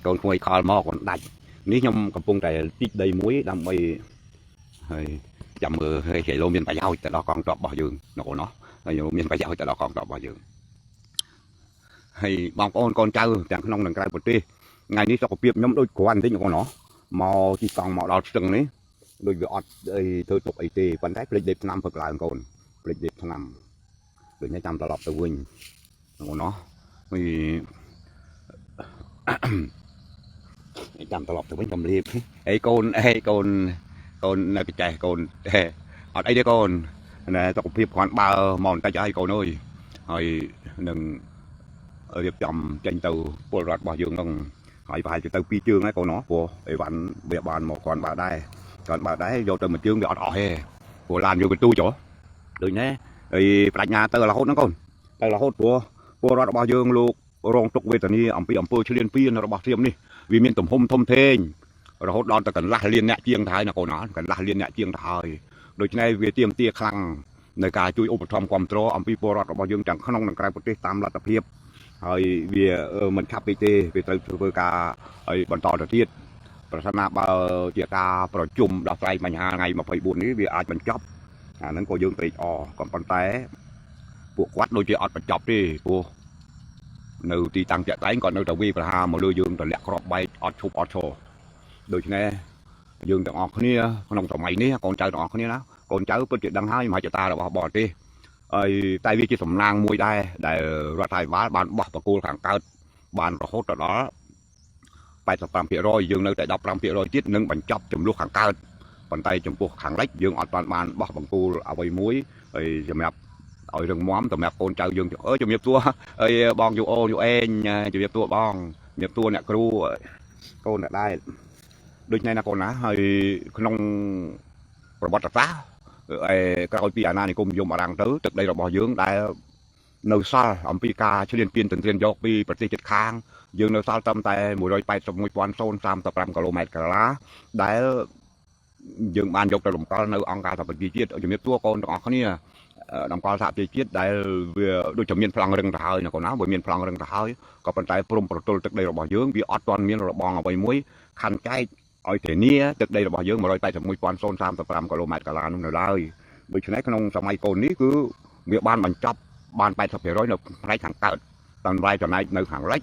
កូនគួយខលមកcònដាច់នេះខ្ញុំកំពុងតែជីកដីមួយដើម្បីហើយចាំមើលហើយគេលោមានប្រយោជន៍ទៅដល់កងទ័ពរបស់យើងនោះណោះហើយមានប្រយោជន៍ទៅដល់កងទ័ពរបស់យើងហើយបងប្អូនកូនចៅទាំងក្នុងនិងក្រៅប្រទេសថ្ងៃនេះសុខភាពខ្ញុំដូចគ្រាន់បន្តិចបងណោះមកទីកង់មកដល់ស្ទឹងនេះដូចវាអត់អីធ្វើទុកអីទេប៉ុន្តែភ្លេចដេកឆ្នាំព្រឹកឡើងកូនភ្លេចដេកឆ្នាំដូចនេះចាំត្រឡប់ទៅវិញបងណោះហើយចាំត្រឡប់ទៅវិញកំលៀបអីកូននៅបច្ចេកកូនអត់អីទេកូនណែសុខភាពគ្រាន់បើមកបន្តិចហើយកូនអើយហើយនឹងរៀបចំចេញទៅពលរដ្ឋរបស់យើងនឹងហើយប្រហែលទៅ2ជើងហើយកូនណោះព្រោះអីវ៉ាន់វាបានមកគ្រាន់បើដែរយកទៅមួយជើងវាអត់អស់ទេព្រោះឡានយើងកន្ទូចហ៎ដូចនេះហើយប្រាជ្ញាទៅរហូតហ្នឹងកូនទៅរហូតព្រោះពលរដ្ឋរបស់យើងលោករងទុក្ខវេទនាអំពីអំពើឈ្លានពានរបស់ធៀមនេះវាមានទំហំធំធេងរហូតដល់ទៅកន្លះលានអ្នកជាងទៅហើយណាកូនណាកន្លះលានអ្នកជាងទៅហើយដូច្នេះវាទាមទារខ្លាំងในការជួយឧបត្ថម្ភគ្រប់គ្រងអំពីពលរដ្ឋរបស់យើងទាំងក្នុងនិងក្រៅប្រទេសតាមលទ្ធភាពហើយវាមិនខាប់ពេកទេវាត្រូវធ្វើការឲ្យបន្តទៅទៀតប្រសិនណាបើជាការប្រជុំដោះស្រាយបញ្ហាថ្ងៃ24នេះវាអាចបញ្ចប់អាហ្នឹងក៏យើងត្រេកអរក៏ប៉ុន្តែពួកគាត់ដូចជាអត់បញ្ចប់ទេព្រោះនៅទីតាំងជាក់ស្ដែងគាត់នៅតែវាយប្រហារមកលើយើងទម្លាក់គ្រាប់បែកអត់ឈប់អត់ឈរដូច្នេះយើងទាំងអស់គ្នាក្នុងសម័យនេះកូនចៅទាំងអស់គ្នាណាកូនចៅពិតជាដឹងហើយមហិច្ឆតារបស់បរទេសហើយតែវាជាសំណាងមួយដែរដែលរដ្ឋាភិបាលបានបោះបកគោលខាងកើតបានរហូតដល់ 85% យើងនៅតែ 15% ទៀតនឹងបញ្ចប់ចំនួនខាងកើតប៉ុន្តែចំពោះខាងលិចយើងអត់បានបោះបង្គោលអ្វីមួយហើយសម្រាប់ឲ្យរឹងមាំសម្រាប់កូនចៅយើងជំរាបសួរហើយបងយូអូយូអេងជំរាបសួរបងជំរាបសួរអ្នកគ្រូកូនដែរដូចនេះណាកូនណាហើយក្នុងប្រវត្តិសាស្ត្រក្រោយពីអាណានិគមនិយមបារាំងទៅទឹកដីរបស់យើងដែលនៅសល់អំពីការឈ្លានពានទន្ទ្រានយកពីប្រទេសជិតខាងយើងនៅសល់ត្រឹមតែ 181,035 គីឡូម៉ែត្រក្រឡាដែលយើងបានយកទៅរំកិលនៅអង្គការសហប្រជាជាតិជំរាបសួរកូនទាំងអស់គ្នាអង្គការសហប្រជាជាតិដែលវាដូចជាមានប្លង់រឹងទៅហើយណាកូនណាវាមានប្លង់រឹងទៅហើយក៏ប៉ុន្តែព្រំប្រទល់ទឹកដីរបស់យើងវាអត់ទាន់មានរបងអ្វីមួយខណ្ឌចែកឲ្យធានាទឹកដីរបស់យើង 181,035 គីឡូម៉ែត្រក្រឡានោះនៅឡើយដូច្នេះក្នុងសម័យកូននេះគឺវាបានបញ្ចប់បាន 80% នៅផ្នែកខាងកើតតាមរយៈចំណែកនៅខាងលិច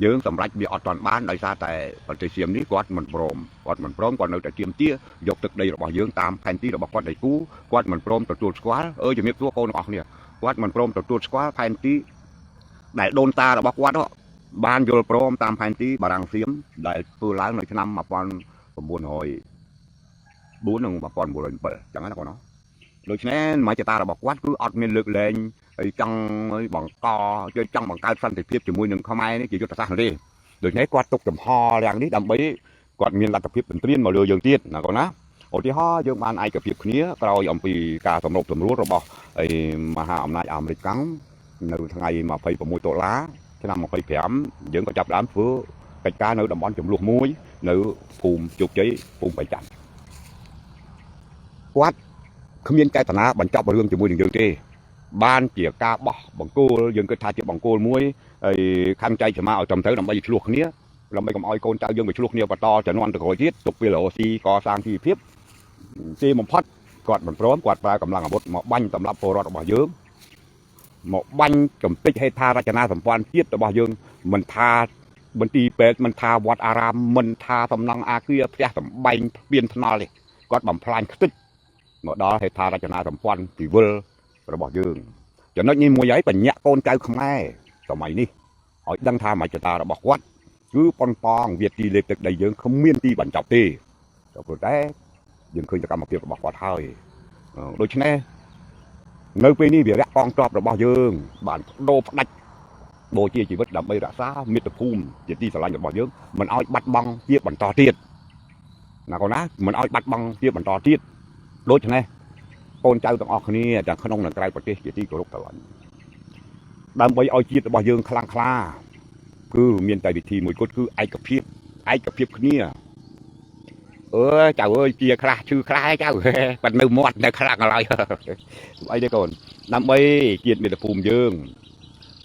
យើងសម្រេចវាអត់ទាន់បានដោយសារតែប្រទេសសៀមនេះគាត់មិនព្រមគាត់នៅតែទាមទារយកទឹកដីរបស់យើងតាមផែនទីរបស់គាត់ដៃគូគាត់មិនព្រមទទួលស្គាល់ជំរាបសួរកូនទាំងអស់គ្នាគាត់មិនព្រមទទួលស្គាល់ផែនទីដែលដូនតារបស់គាត់បានយល់ព្រមតាមផែនទីបារាំងសៀមដែលធ្វើឡើងនៅឆ្នាំ 1904 និង 1907 ចឹងណាកូនណាដូច្នេះមហិច្ឆតារបស់គាត់គឺអត់មានលើកលែងហើយចង់បង្កើតសន្តិភាពជាមួយនឹងខ្មែរនេះជាយុទ្ធសាស្ត្រទេដូច្នេះគាត់ទុកចំហយ៉ាងនេះដើម្បីគាត់មានលទ្ធភាពទន្ទ្រានមកលើយើងទៀតណាកូនណាឧទាហរណ៍យើងបានឯកភាពគ្នាក្រោយអំពីការសម្របសម្រួលរបស់មហាអំណាចអាមេរិកកាំងនៅថ្ងៃ26 ដុល្លារឆ្នាំ25យើងក៏ចាប់ផ្ដើមធ្វើកិច្ចការនៅតំបន់ចំនួនមួយនៅភូមិជោគជ័យភូមិបៃចាន់គាត់គ្មានចេតនាបញ្ចប់រឿងជាមួយនឹងយើងទេបានជាការបោះបង្គោលយើងគិតថាជាបង្គោលមួយហើយខំចែកចំណាឲ្យត្រឹមត្រូវដើម្បីឆ្លោះគ្នាដើម្បីកុំឲ្យកូនចៅយើងទៅឆ្លោះគ្នាបន្តជំនាន់ទៅក្រោយទៀតទុកពេលរស់ស៊ីកសាងជីវភាពទីបំផុតគាត់មិនព្រមគាត់ប្រើកម្លាំងអាវុធមកបាញ់សម្លាប់ពលរដ្ឋរបស់យើងមកបាញ់កំទេចហេដ្ឋារចនាសម្ព័ន្ធជាតិរបស់យើងមិនថាមន្ទីរពេទ្យមិនថាវត្តអារាមមិនថាសំណង់អាគារផ្ទះសម្បែងស្ពានថ្នល់ទេគាត់បំផ្លាញខ្ទេចមកដល់ហេដ្ឋារចនាសម្ព័ន្ធជីវិលរបស់យើងចំណុចនេះមួយហើយបញ្ញាក់កូនចៅខ្មែរសម័យនេះឲ្យដឹងថាមហិច្ឆតារបស់គាត់គឺប៉ុនប៉ងវាទីលេខទឹកដីយើងគ្មានទីបញ្ចប់ទេព្រោះតែយើងឃើញសកម្មភាពរបស់គាត់ហើយដូច្នេះនៅពេលនេះវារៈកងទ័ពរបស់យើងបានដូរផ្ដាច់បូជាជីវិតដើម្បីរក្សាមាតុភូមិជាទីស្រឡាញ់របស់យើងមិនឲ្យបាត់បង់ជាបន្តទៀតណាកូនណាមិនឲ្យបាត់បង់ជាបន្តទៀតដូច្នេះកូនចៅទាំងអស់គ្នាទាំងក្នុងនិងក្រៅប្រទេសជាទីគោរពស្រឡាញ់ដើម្បីឲ្យជាតិរបស់យើងខ្លាំងក្លាគឺមានតែវិធីមួយគត់គឺឯកភាពគ្នាចៅអើយជាខ្លះឈឺខ្លះចៅបាត់នៅមាត់នៅខ្លាំងឡើយអីទេកូនដើម្បីជាតិមាតុភូមិយើង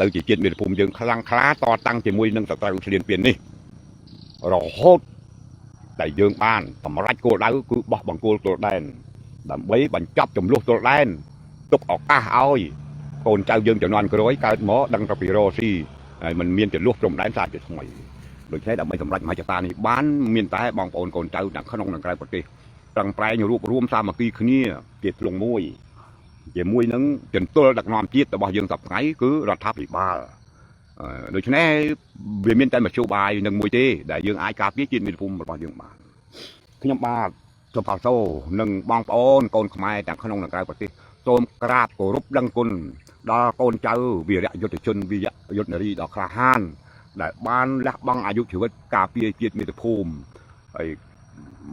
ទៅជាជាតិមាតុភូមិយើងខ្លាំងក្លាតតាំងជាមួយនឹងសត្រូវឈ្លានពាននេះ រហូតតែយើងបានសម្រេចគោលដៅគឺបោះបង្គោលទល់ដែនដើម្បីបញ្ចប់ចំនួនទល់ដែនទុកឱកាសឲ្យកូនចៅយើងជំនាន់ក្រោយកើតមកដឹងទៅពីរស់ស៊ីហើយมันមានចំនួនព្រំដែនសាជាថ្មីដូច្នេះដើម្បីសម្រេចមហិច្ឆតានេះបានមានតែបងប្អូនកូនចៅទាំងក្នុងនិងក្រៅប្រទេសប្រឹងប្រែងរួបរวมសាមគ្គីគ្នាជាធ្លុងមួយជាមួយនឹងចន្ទុលដឹកនាំជាតិរបស់យើងសប្តាហ៍គឺរដ្ឋាភិបាលដូច្នេះវាមានតែមធ្យោបាយនឹងមួយទេដែលយើងអាចការពារជាតិមាតុភូមិរបស់យើងបានខ្ញុំបាទសូមផលសូនិងបងប្អូនកូនខ្មែរទាំងក្នុងនិងក្រៅប្រទេសសូមក្រាបគោរពដឹងគុណដល់កូនចៅវីរយុទ្ធជនវីរយុទ្ធនារីដ៏ក្លាហានដែលបានលះបង់អាយុជីវិតការពារជាតិមាតុភូមិហើយ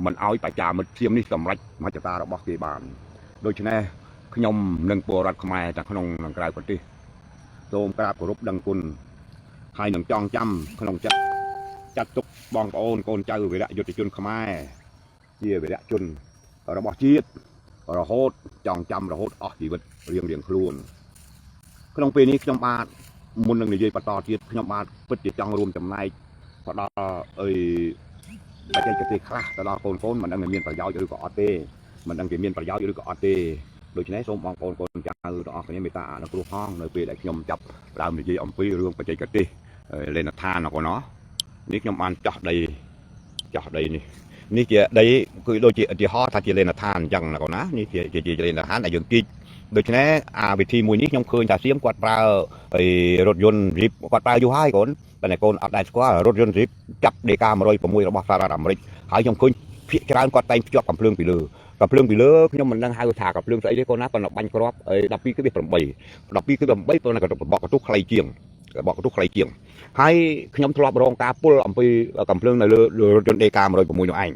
មិនឲ្យប្រជាមិត្តធៀមនេះសម្រេចមហិច្ឆតារបស់គេបានដូច្នេះខ្ញុំនិងពលរដ្ឋខ្មែរទាំងក្នុងនិងក្រៅប្រទេសសូមក្រាបគោរពដឹងគុណហើយនឹងចងចាំក្នុងចិត្តចាត់ទុកបងប្អូនកូនចៅវីរយុទ្ធជនខ្មែរជាវីរជនរបស់ជាតិរហូតចងចាំរហូតអស់ជីវិតរៀងខ្លួនក្នុងពេលនេះខ្ញុំបាទមុននឹងនិយាយបន្តទៀតខ្ញុំបាទពិតជាចង់រួមចំណែកទៅដល់បច្ចេកទេសខ្លះទៅដល់កូនមិនដឹងមានប្រយោជន៍ឬក៏អត់ទេមិនដឹងជាមានប្រយោជន៍ឬក៏អត់ទេដូច្នេះសូមបងប្អូនកូនចៅទាំងអស់គ្នាមេត្តាអនុគ្រោះផងនៅពេលដែលខ្ញុំចាប់ដើមនិយាយអំពីរឿងបច្ចេកទេសលេនឋានណាកូននេះខ្ញុំបានចោះដីនេះជាដីគឺដូចជាឧទាហរណ៍ថាជាលេនឋានអញ្ចឹងណាកូនណានេះជាលេនឋានដែលយើងគិតដូច្នេះវិធីមួយនេះខ្ញុំឃើញថាសៀមគាត់ប្រើរថយន្តរីបគាត់ប្រើយូរហើយកូនតែកូនអត់ដែរស្គាល់រថយន្តរីបចាប់ដេកា106របស់សហរដ្ឋអាមេរិកហើយខ្ញុំឃើញភាគច្រើនគាត់តែងភ្ជាប់កំភ្លើងពីលើខ្ញុំមិនដឹងហៅថាកំភ្លើងស្អីទេកូនណាគាត់បាញ់គ្រាប់12.8ប៉ុន្តែគាត់បកកន្ទុះខ្លីជាងហើយខ្ញុំធ្លាប់រងការពុលអំពីកំភ្លើងនៅលើរថយន្តដេកា106នោះឯង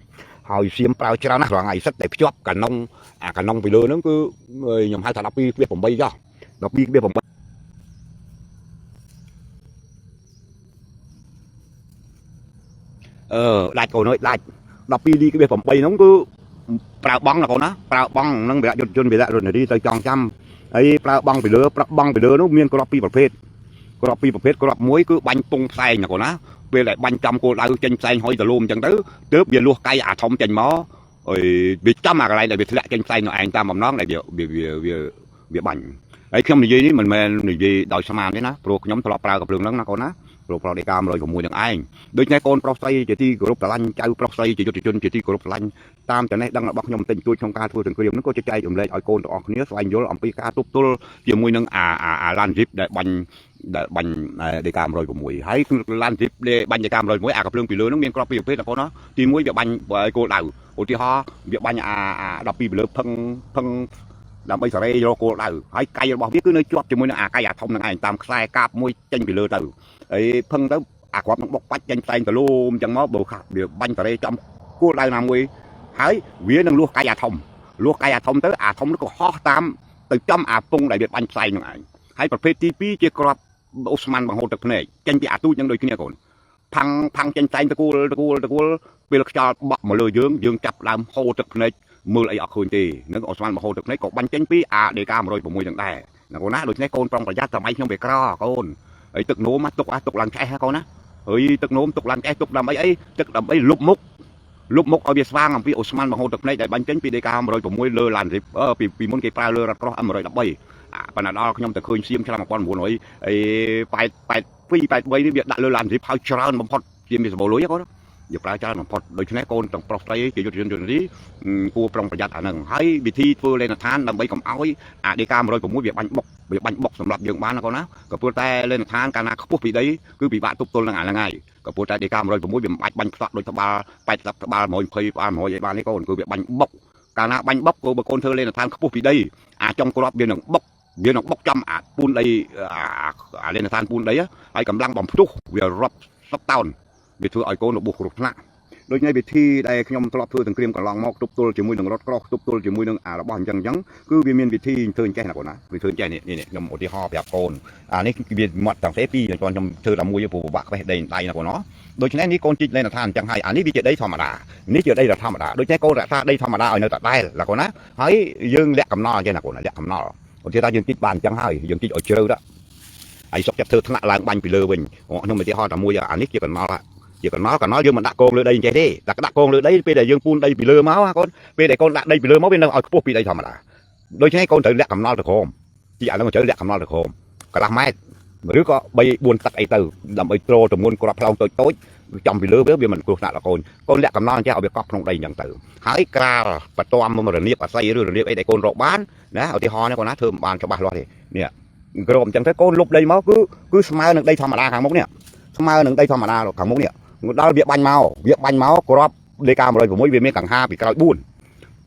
ហើយសៀមប្រើច្រើនណាស់រាល់ថ្ងៃសិតតែភ្ជាប់កាណុងពីលើហ្នឹងគឺខ្ញុំហៅថា12.8ចុះ12.8ដាច់កូនអើយដាច់12.8ហ្នឹងគឺប្រើបង់ណាកូនណាប្រើបង់នឹងវីរយុទ្ធជនវីរយុទ្ធនារីទៅចងចាំហើយប្រើបង់ពីលើនោះមានគ្រាប់ពីរប្រភេទគ្រាប់មួយគឺបាញ់ពងផ្សែងណាកូនណាពេលដែលបាញ់ចំគោលដៅចេញផ្សែងហុយទៅលូមអញ្ចឹងទៅទើបវាលួសកាយអាធំចេញមកហើយវាចំអាកន្លែងដែលវាធ្លាក់ចេញផ្សែងនៅឯងតាមបំណងដែលវាបាញ់ហើយខ្ញុំនិយាយនេះមិនមែននិយាយដោយស្មានទេណាព្រោះខ្ញុំធ្លាប់ប្រើកំភ្លើងហ្នឹងណាកូនណាព្រោះប្រដេកា106នឹងឯងដូច្នេះកូនប្រុសស្រីជាទីគោរពស្រឡាញ់ចៅប្រុសស្រីជាយុទ្ធជនជាទីគោរពស្រឡាញ់តាមចំណេះដឹងរបស់ខ្ញុំតិចតួចក្នុងការធ្វើសង្គ្រាមហ្នឹងក៏ចែកចម្លែកឲ្យកូនទាំងអស់គ្នាស្វែងយល់អំពីការទប់ទល់ជាមួយនឹងអាឡានជីបដែលបាញ់ដេកា106ហើយឡានជីបដែលបាញ់ដេកា106អាកំភ្លើងពីលើហ្នឹងមានគ្រាប់ពីរប្រភេទណាកូនណាទី1វាបាញ់គោលដៅឧទាហរណ៍វាបាញ់12ពីលើផឹងដើម្បីសេរីយកគោលដៅហើយកាយរបស់វាគឺនៅជាប់ជាមួយនឹងអាកាយអាធំនឹងឯងតាមខ្សែកាបមួយចេញពីលើទៅហើយផឹងទៅអាគ្រាប់នឹងបុកបាច់ចេញផ្សែងទៅលូមអញ្ចឹងមកបើវាបាញ់សេរីចំគោលដៅណាមួយហើយវានឹងលួសកាយអាធំទៅអាធំនោះក៏ហោះតាមទៅចំអាពងដែលវាបាញ់ផ្សែងនឹងឯងហើយប្រភេទទី2ជាគ្រាប់អូស្មန်បង្ហូរទឹកភ្នែកចេញពីអាទូចនឹងដូចគ្នាកូនផាំងចេញផ្សែងតគូលពេលខ្យល់បក់មកលើយើងចាប់ដើមហូរទឹកភ្នែកមើលអីអត់ឃើញទេនឹងអូស្មန်បង្ហូរទឹកភ្នែកក៏បាញ់ចេញពីអាដេកា106នឹងដែរណាកូនណាដូច្នេះកូនប្រុងប្រយ័ត្នសម័យខ្ញុំវាក្រកូនហើយទឹកនោមទុកឡើងឆេះកូនណាហើយទឹកនោមទុកឡើងឆេះទុកដើម្បីអីទឹកដើម្បីលុបមុខឲ្យវាស្វាងអំពីអូស្មန်បង្ហូរទឹកភ្នែកដែលបាញ់ចេញពីដេកា106លើឡានរីបពីមុនគេប្រើលើរថក្រោះ M113 ប៉ុន្តែដល់ខ្ញុំទៅឃើញសៀមឆ្នាំ1982 83នេះវាដាក់លើឡានរីបហើយច្រើនបំផុតជាមានសម្បូរលុយកូនវាប្រើច្រើនបំផុតដូច្នេះកូនទាំងប្រុសស្រីជាយុទ្ធជននេះគួរប្រុងប្រយ័ត្នអាហ្នឹងហើយវិធីធ្វើលេនឋានដើម្បីកុំឲ្យអាដេកា106វាបាញ់បុកសម្រាប់យើងបានណាកូនណាក៏ព្រោះតែលេនឋានកាលណាខ្ពស់ពីដីគឺពិបាកទប់ទល់នឹងអាហ្នឹងហើយក៏ព្រោះតែដេកា106វាមិនអាចបាញ់ខ្សក់ដូចត្បាល់80ត្បាល់120ត្បាល់100អីបានទេកូនគឺវាបាញ់បុកកាលណាបាញ់បុកក៏បើកូនធ្វើលេនឋានខ្ពស់ពីដីអាចុងគ្រាប់វានឹងបុកចំអាពូនដីអាលេនឋានពូនដីហើយកម្លាំងបំផ្ទុះវារាប់10តោនវាធ្វើឲ្យកូនរបួសគ្រោះថ្នាក់ដូចនេះវិធីដែលខ្ញុំធ្លាប់ធ្វើសង្គ្រាមកន្លងមកទប់ទល់ជាមួយនឹងរថក្រោះទប់ទល់ជាមួយនឹងរបស់អញ្ចឹងគឺវាមានវិធីធ្វើចេះណាកូនណាវាធ្វើចេះនេះខ្ញុំឧទាហរណ៍ប្រាប់កូននេះវាមាត់ទាំងទេពីខ្ញុំធ្វើតែមួយព្រោះពិបាកខ្វេះដីដៃណាកូនណាដូច្នេះនេះកូនជីកលេនឋានអញ្ចឹងហើយនេះវាជាដីធម្មតានេះជាដីធម្មតាដូច្នេះកូនរក្សាដីធម្មតាឲ្យនៅតែដែរណាកូនណាហើយយើងលាក់កំណល់អញ្ចឹងណាកូនលាក់កំណល់ឧទាហរណ៍យើងជីកបានអញ្ចឹងហើយយើងជីកឲ្យជ្រៅដែរហើយសុកចិត្តធ្វើថ្នាក់ឡើងបាញ់ពីលើវិញខ្ញុំឧទាហរណ៍តែមួយនេះជាកំណល់ chỉ còn nói dương mình đã côn lưỡi đây chạy đi đã côn lưỡi đấy bây giờ dương phun đây bị lừa máu con bây giờ con đã đây bị lừa máu bên đâu ở phố bị đây thầm là đôi khi con tự lẹ cầm no được không chỉ là nó chơi lẹ cầm no được không cả làm mai mà có bay buồn tắc ấy từ làm ấy trô từ muôn con lapong tối trong bị lừa biết vì mình cuộc nạn là con lẹ cầm no chứ ở việc cọp trong đây nhận từ hái ca và toam mà rồi niệm và say rồi niệm ấy để con rộ bán đó ở thì ho này con ná thơm bàn cho ba loa thì nè rồi chẳng thấy con lục đây máu cứ smile được đây thầm là hàng mốc nè smile được đây thầm là hàng mốc nè đó việc banh máu crop đề cao một lời của mỗi việc miếng cẳng ha bị cao buồn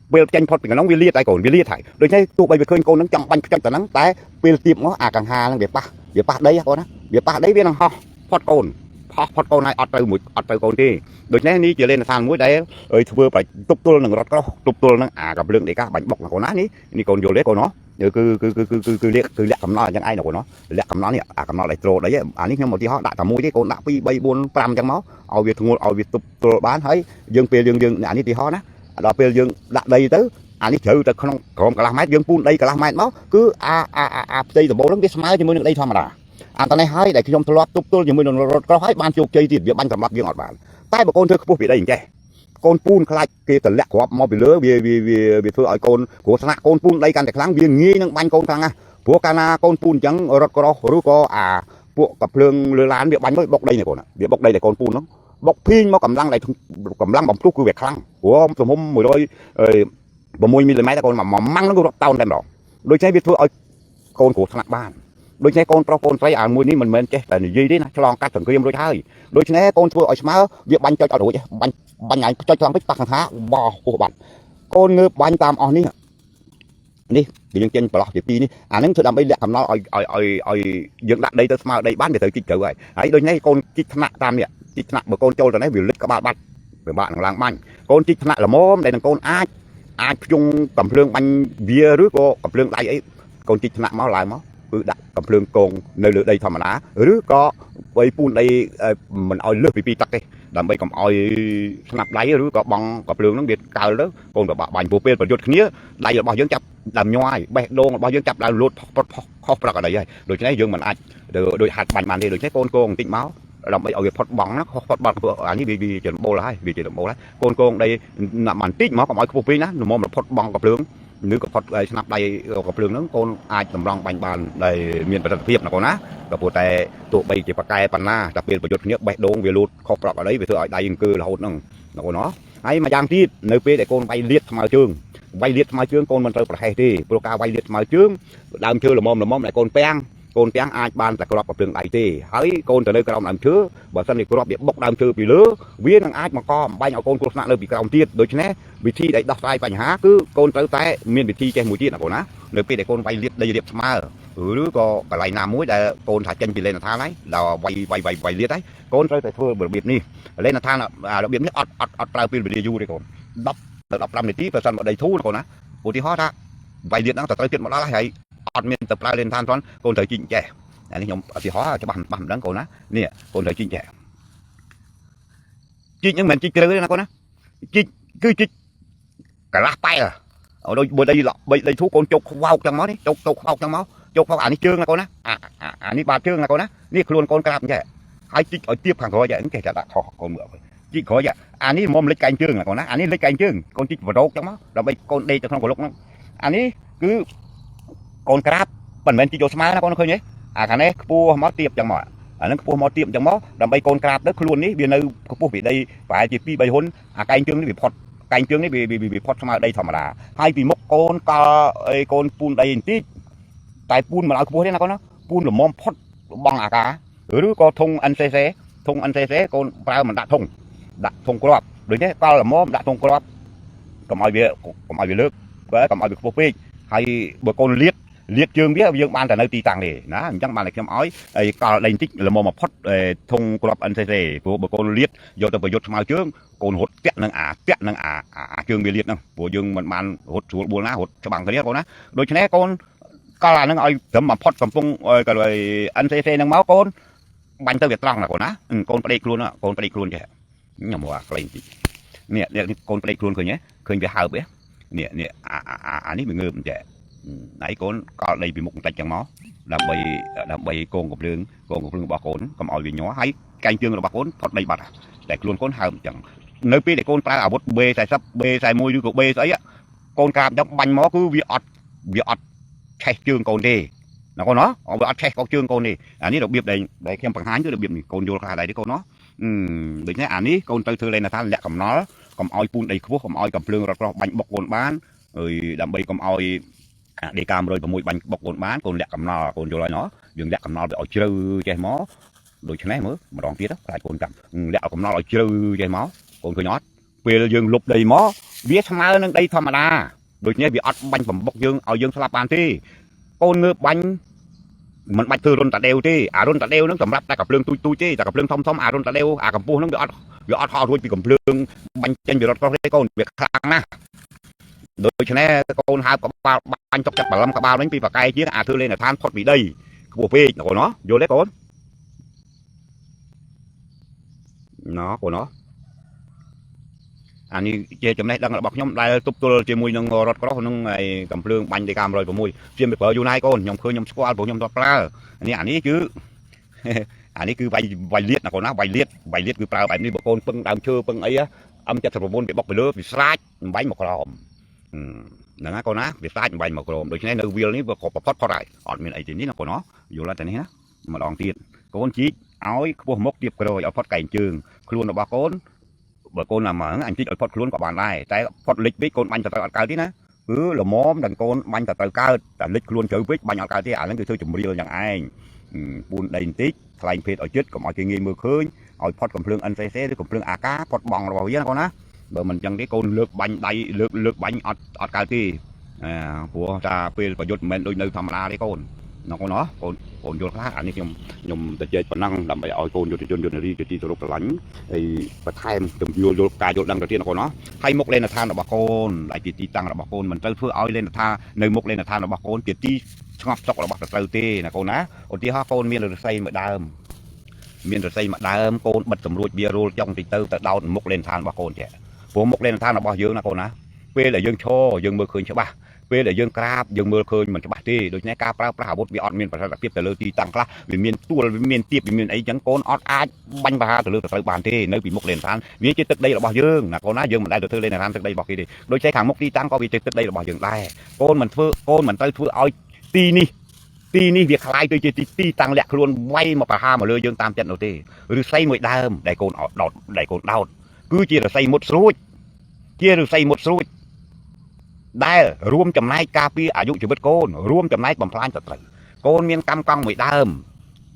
bây tranh phật bị nóng vi liệt tay cồn vi liệt thải đôi khi tụ bay việc khơi con nắng trong banh trong tận nắng té bây tiệm nó cẳng ha là việc ba đấy con á việc ba đấy biết không ho phật cồn này ọt từ cồn đi đôi khi ní chỉ lên là than mũi đấy ơi vừa phải tục tua nằng rót có tục tua nằng gặp lượng để cá bánh bọc là con á ní còn nhiều đấy con nó cứ liệt cầm nó chẳng ai nào của nó liệt cầm nó nè cầm nó lại trộn đấy ní nhưng mà tí họ đã cầm mũi cái con đã bay buôn pram trong máu ao việc ngồi ao việc tục tua bán thấy dương pê dương ní tí họ đó đó pê dương đã đây tới ní chữ ta không còn cả mét dương phun đây cả mét máu cứ đây là bố nó biết smile thì mới được đây thôi mà đãตอนนี้ให้แต่ขยมทะเลาะตุ๊บๆอย่างมือเราก็ให้บ้านจุกใจติดเบียบ้านสำหรับยังอดบ้านใต้บอกคนเธอพวกผีได้ยังไงคนปูนคลายเกตแหลกขวบมอไปเลือเบียเธอไอ้คนหัวชนะคนปูนได้กันแต่ครั้งเบียงี้นั่งบ้านคนครั้งอ่ะพวกกันคนปูนจังรถก็รู้ก็พวกกับเพลิงเรือล้านเบียบ้านไม่บอกได้เนี่ยคนอ่ะเบียบอกได้แต่คนปูนเนาะบอกพิงมากำลังได้กำลังบ่มทุกคือเบียครั้งหัวสมมติมวยด้วยบ่มวยมีเลยไหมแต่คนมามั่งนั่งก็รับเต้าได้หรอโดยใช้เบียเธอไอ้คนหัวชนะบ้านโดยใช้con pro conใช้มวยนี้มันเจ๊แต่ยี่ดีนะฉลองการสังเกตโดยใช่โดยใช้conตัวไอ้สมาร์เวียบันใจเอาดูจ้ะบันใหญ่ใจกลางพิษตักหาบ่อโคบันconเงือบบันตามอันนี้นี่ยังเจนปลอกจีนี่นั้นสุดดำไปเลี้ยทำน้อยยังดักđây tớiสมาร์đây bán để tớiจิตเจอไว้ไอ้โดยใช้conจิตถนัดตามเนี่ยจิตถนัดเมื่อ con โจตอนนี้วิลลิกกับบ้านบ้านหลังบ้าน con จิตถนัดละโม้ได้ทั้ง con อาจงกับเรื่องบันเบียหรือก็กับเรื่องใดไอ้ con จิตถนัดเมาหลายเมาđặt cầm lương cồn nơi lửa đây thầm lá rứa có quay phun đây mình oi lướt bị tắc đi làm bây còn oi snap đáy rứa có băng cầm lương nó biệt cao đó còn có bạn bộ phim và giật khía đây là bao nhiêu chập làm nhoi bè đôn bao nhiêu chập là lột khó ra ở đây rồi cái này dương mình ai đôi hạt bành màn đi rồi cái con tịnh máu làm bây oi phật bóng nó phật bóng anh ấy bị chuyện bô lại bị chuyện bô lại con đây nằm màn tít máu còn oi bộ phim á nó mồm là phật bóng cầm lương nếu có phật ấy snap đây gặp lương nó con ai tầm rong bành bàn đầy miền bắc phiệp là con á gặp bộ tè tụ bay chỉ bạc cay pan na đặc biệtประโยชน์เนี้ยแบกโดงเวลูดครอบปรับở đấy về thưa đại dân cư là hốt nằng là con nó ấy mà giang tít nơi pe để con bay liệt mà chương con mình chơi phải hay đi pro bay liệt mà chương làm chơi là mom lại con péng ai ban tại crop trường đại tê hãy con từ nơi cái làm chứa bởi sân này crop bị bốc làm chứa bị lứa viên thằng ai mà co bay nhỏ con nạn nơi bị cái tiết đối chứ nè bị thi đấy đọc sai phải há cứ con tới té miền bị thi trên mũi tiết là con á nơi pe để con bay liệt đây liệt mà có cái này nam muối để con thả chân bị lên là tha đấy là bay liệt đấy con tới tại thưa bờ biển đi lên là tha là biển nhất ọt tao pin bị đi du đây còn đọc làm để tí và sân ở đây thú là còn á bộ tí hót á bay liệt đang tới chuyện mà nó hay ọt miền tập lại lên than toán con thời chỉnh trẻ này nhóm thì hóa cho bằng đắng con á nè con thời chỉnh trẻ chỉnh những mình chỉnh cái đấy là con á chỉnh cứ chỉnh cả lá tay à ở đây lọ đây thú con chục vào trong máu đi chục vào trong máu chục vào ảnh trương là con á ní ba trương là con á ní luôn con cạp vậy hai chỉnh ở tiếp hàng rồi vậy kể cả đã thọ con mượn chỉnh khỏi vậy ní mồm lấy cành trương là con á ní lấy cành trương con chỉnh vào đâu trong máu rồi bây con đây cho không có lúc nó ní cứ con crab bản men chỉ cho smile nó con khơi nhé cái này pua máu tiệp chẳng mỏ nó pua máu tiệp chẳng máu làm bay con crab đó luôn đấy bên nơi pua bị đây phải chỉ pi bay hôn canh trương nó bị phọt canh trương nó bị phọt smile đây thầm là hai vì mốc con pun đây tí tại pun mà nó pua thế nào con nó pun là mom phọt bằng cả rồi có thùng ăn xe con bao mình đặt thùng crab rồi nhé bao là mom đặt thùng crab còn mọi việc nước với còn mọi việc pua pi hay bữa con liệt chương biết dương ban tại nơi tì tàng này đó chẳng ban là kiếm ói còn đánh tích là một phốt thông club anh xe của bữa con liệt vô từ bữa vô mau chương con hốt tiện năng chương bị liệt năng của dương mình ban hốt chuột buồn lá hốt cho bằng cái đấy con á đôi chân con là nó ai tấm mà phốt cầm phung cái rồi anh xe năng máu con bánh tơ việt long là con á con đây luôn á con đây luôn vậy nhầm vào cái nè con đây luôn rồi nhé khơi bị hao bé nè anh ấy bị ngơ vậy nãy con đây bị một tay chẳng máu làm bay con cục lương bỏ cồn cầm ỏi bị nhỏ hay canh chương là bạc cồn thoát đây bạc តែខ្លួនកូនហើមចឹងនៅពេលដែលកូនប្រើអាវុធ B40 B41 ឬក៏ B ស្អីកូនក្រាបចឹងបាញ់មកគឺវាអត់ឆេះជើងកូនទេណាកូនណោះវាអត់ឆេះកោជើងកូនទេអានេះរបៀបដែលខ្ញុំបង្ហាញគឺរបៀបនេះកូនយល់ខ្លះដែរទេកូនណោះដូចនេះអានេះកូនទៅធ្វើលេងថាលាក់កំណល់កុំឲ្យពូនដីខ្ពស់កុំឲ្យកំភ្លើងរត់ក្រោះបាញ់បុកកូនបានហើយដើម្បីកុំឲ្យដេកា106បាញ់បុកកូនបានកូនលាក់កំណល់កូនយល់ហើយណោះយើងលាក់កំណល់វាឲ្យជ្រៅចេះមកដូច្នេះមើលម្ដងទៀតខ្លាចកូនចាំលាក់កំណល់ឲ្យជ្រៅចេះមកកូនឃើញអត់ពេលយើងលុបដីមកវាស្មើនឹងដីធម្មតាដូច្នេះវាអត់បាញ់បំបុកយើងឲ្យយើងស្លាប់បានទេកូនងើបបាញ់មិនបាច់ធ្វើរុនតាដេវទេអារុនតាដេវហ្នឹងសម្រាប់តែកំភ្លើងទូចទេតែកំភ្លើងធំអារុនតាដេវអាកម្ពស់ហ្នឹងវាអត់ហោរួចពីកំភ្លើងបាញ់ចេញពីរត់ក្រោះទេកូនវាខ្លាំងណាស់ដូច្នេះកូនហើបក្បាលបាញ់ចុកចាក់បលឹមក្បាលវិញពីបកាយជាងអាធ្វើលេងឋានផុតពីដីខ្ពស់ពេកកូនណោះយល់ទេកូនណោះកូនណោះអានេះជាចំណេះដឹងរបស់ខ្ញុំដែលទប់ទល់ជាមួយនឹងរត់ក្រោះនឹងឯកំភ្លើងបាញ់ដេកា106ជាមិនប្រើយូរណាស់កូនខ្ញុំឃើញខ្ញុំស្គាល់ព្រោះខ្ញុំធ្លាប់ប្រើអានេះគឺអានេះគឺវាយលៀតណាកូនណាវាយលៀតគឺប្រើបែបនេះបើកូនពឹងដើមឈើពឹងអីM79វាបុកទៅលើវាស្រាចបំបាញ់មកក្រោមហ្នឹងណាកូនណាវាស្រាចបំបាញ់មកក្រោមដូច្នេះនៅវាលនេះវាក៏ផុតហើយអត់មានអីទេនេះណាកូនណាយល់តែនេះណាម្ដងទៀតកូនជីកឲ្យខ្ពស់មុខទៀបក្រោយឲ្យផុតកែងជើងខ្លួនរបស់កូនបើកូនណាមកអញជីកឲ្យផុតខ្លួនក៏បានដែរតែផុតលិចពេកកូនបាញ់ទៅអត់កើតទេណាគឺល្មមដល់កូនបាញ់ទៅកើតតែលិចខ្លួនជ្រៅពេកបាញ់អត់កើតទេអាហ្នឹងគឺធ្វើជំរាលយ៉ាងឯងពូនដីបន្តិចថ្លែងភេទឲ្យជិតកុំឲ្យគេងាយមើលឃើញឲ្យផុតកំភ្លើង NCC ឬកំភ្លើង AK ផុតបងរបស់វាណាកូនណាបើមិនអញ្ចឹងទេកូនលើកបាញ់ដៃលើកបាញ់អត់កើតទេព្រោះថាពេលប្រយុទ្ធមិនមែនដូចនៅធម្មតាទេកូនណាកូនណាកូនយល់ខ្លះអានេះខ្ញុំទៅជែកប៉ុណ្ណឹងដើម្បីឲ្យកូនយុទ្ធជនយុទ្ធនារីជាទីគោរពស្រឡាញ់ហើយបន្ថែមទៅយល់ការយល់ដឹងទៅទៀតណាកូនណាហើយមុខលេនដ្ឋានរបស់កូនដែលជាទីតាំងរបស់កូនមិនត្រូវធ្វើឲ្យលេនដ្ឋាននៅមុខលេនដ្ឋានរបស់កូនជាទីស្ងប់សុខរបស់សត្រូវទេណាកូនណាឧទាហរណ៍កូនមានរស័យមួយដើមកូនបិទសម្រួចវារួលចុងតិចទៅដោតមុខលេនដ្ឋានរបស់កូនចេះព្រោះមុខលេនដ្ឋានរបស់យើងណាកូនណាពេលដែលយើងឈរយើងមើលឃើញច្បាស់ពេលដែលយើងក្រាបយើងមើលឃើញមិនច្បាស់ទេដូច្នេះការប្រើប្រាស់អាវុធវាអត់មានប្រសិទ្ធភាពទៅលើទីតាំងខ្លះវាមានទួលវាមានទៀបវាមានអីចឹងកូនអត់អាចបាញ់ប្រហារទៅលើសត្រូវបានទេនៅពីមុខលេនដ្ឋានវាជាទឹកដីរបស់យើងណាកូនណាយើងមិនដែលទៅធ្វើលេនដ្ឋានទឹកដីរបស់គេទេដូចជាខាងមុខទីតាំងក៏វាជាទឹកដីរបស់យើងដែរកូនមិនត្រូវធ្វើឲ្យទីនេះវាคล้ายទៅជាទីតាំងលាក់ខ្លួនវាយមកប្រហារមកលើយើងតាមចិត្តនោះទេឬស័យមួយដើមដែលកូនដោតគឺជារស័យមុតស្រួចដែលរួមចំណែកការពារអាយុជីវិតកូនរួមចំណែកបំផ្លាញសត្រូវកូនមានកម្មកង់មួយដើម